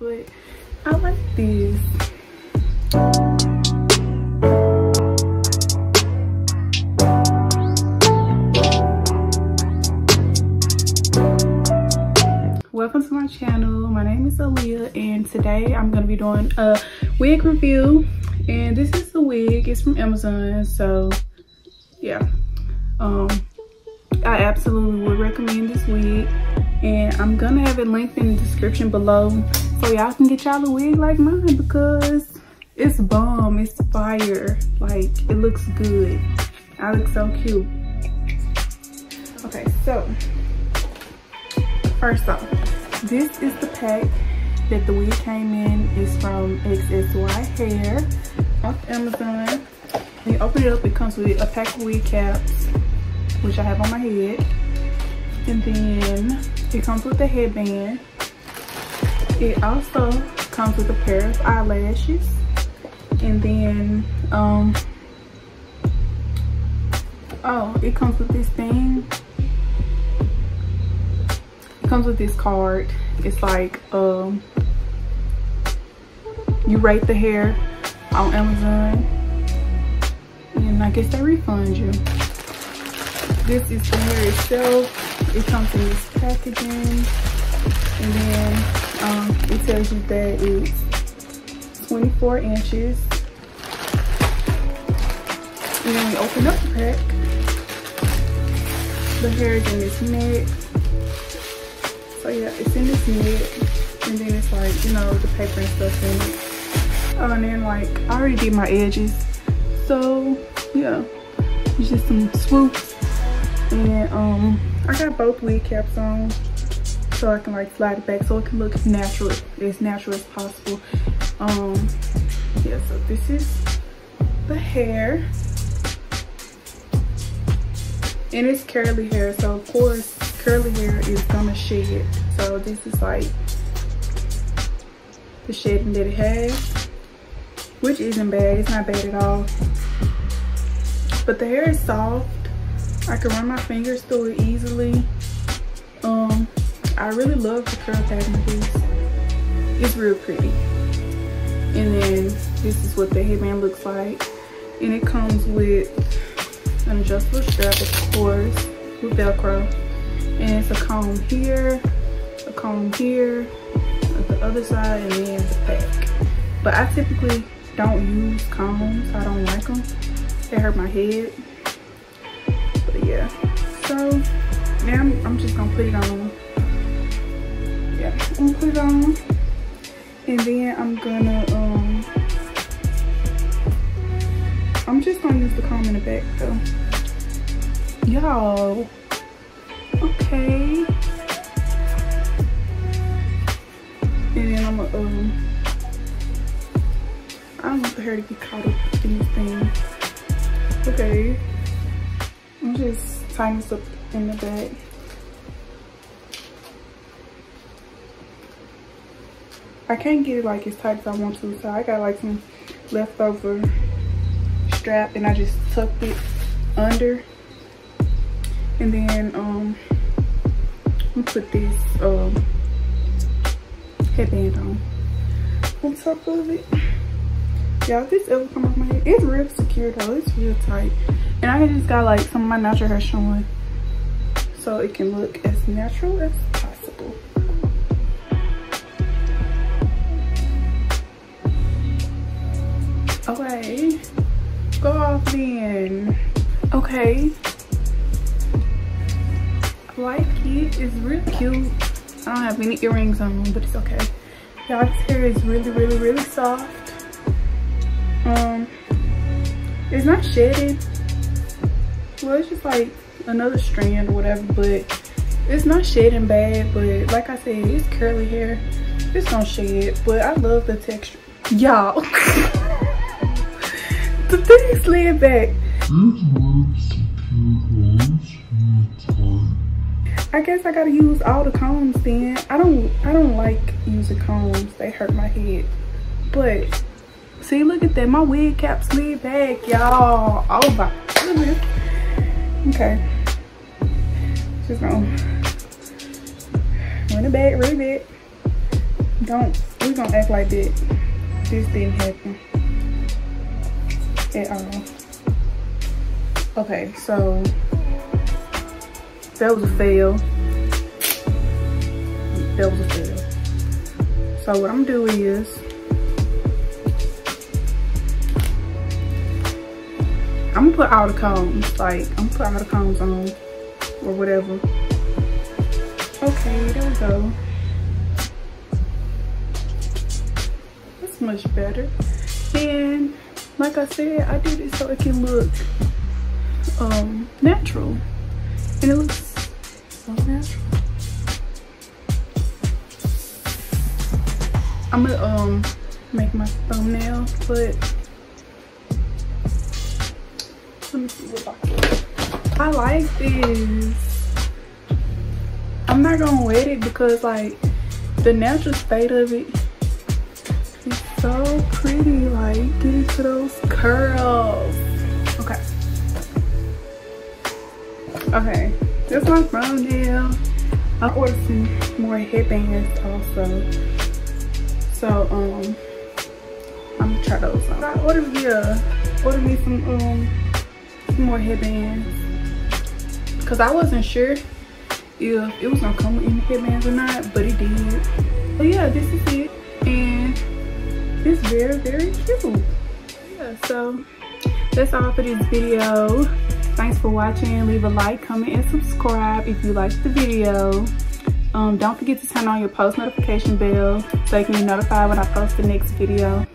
but I like this. Welcome to my channel. My name is Aaliyah, and today I'm going to be doing a wig review. And this is the wig. It's from Amazon, so yeah. I absolutely would recommend this wig, and I'm gonna have it linked in the description below so y'all can get y'all a wig like mine, because it's bomb. It's fire. Like, it looks good. I look so cute. Okay, so first off, this is the pack that the wig came in. It's from XSY Hair off Amazon. When you open it up, it comes with a pack of wig caps, which I have on my head, and then it comes with the headband. It also comes with a pair of eyelashes, and then it comes with this thing. It comes with this card. It's like you rate the hair on Amazon, and I guess they refund you. This is the hair itself. It comes in this packaging, and then it tells you that it's 24 inches. And then we open up the pack. The hair is in this net. So yeah, it's in this net, and then it's like, you know, the paper and stuff in it. Oh, and then like, I already did my edges. So yeah, it's just some swoops. And I got both wig caps on so I can like slide it back so it can look as natural as possible. Yeah, so this is the hair, and it's curly hair, so of course curly hair is gonna shed. So this is like the shedding that it has, which isn't bad. It's not bad at all, but the hair is soft. I can run my fingers through it easily. I really love the curl pattern of this. It's real pretty. And then this is what the headband looks like. And it comes with an adjustable strap, of course, with Velcro. And it's a comb here, a comb here, at the other side, and then the pack. But I typically don't use combs. I don't like them. They hurt my head. But yeah, so now I'm just gonna put it on. Yeah, I'm gonna put it on, and then I'm just gonna use the comb in the back though. Y'all, okay. And then I'm gonna I don't want the hair to get caught up in this thing. Okay. I'm just tying this up in the back. I can't get it like as tight as I want to, so I got like some leftover strap, and I just tucked it under. And then I'm gonna put this headband on top of it. Y'all, if this ever come off my head, it's real secure though. It's real tight. And I just got like some of my natural hair showing, so it can look as natural as possible. Okay, go off then. Okay, I like it. It's real cute. I don't have any earrings on, but it's okay. Y'all, this hair is really soft. It's not shedding. Well, it's just like another strand or whatever, but it's not shedding bad. But like I said, it's curly hair. It's gonna shed, but I love the texture. Y'all, the thing slid back. I guess I gotta use all the combs then. I don't like using combs. They hurt my head. But see, look at that. My wig cap slid back, y'all. Oh my goodness. Okay. Just gonna run it back, run it back. we're gonna act like that this didn't happen at all. Okay, so that was a fail. That was a fail. So what I'm gonna do is I'm gonna put all the combs, like I'm gonna put all the combs on or whatever. Okay, there we go. That's much better. And like I said, I did it so it can look natural. And it looks so natural. I'm gonna make my thumbnail, but let me see what I like this. I'm not gonna wet it because like the natural state of it is so pretty. Like get into those curls. Okay. Okay, that's my thumbnail. I ordered some more headbands also. So I'm gonna try those on. I ordered me some more headbands because I wasn't sure if it was gonna come with any headbands or not, but it did. But yeah, this is it, and it's very, very cute. Yeah, so that's all for this video. Thanks for watching. Leave a like, comment, and subscribe if you liked the video. Don't forget to turn on your post notification bell so you can be notified when I post the next video.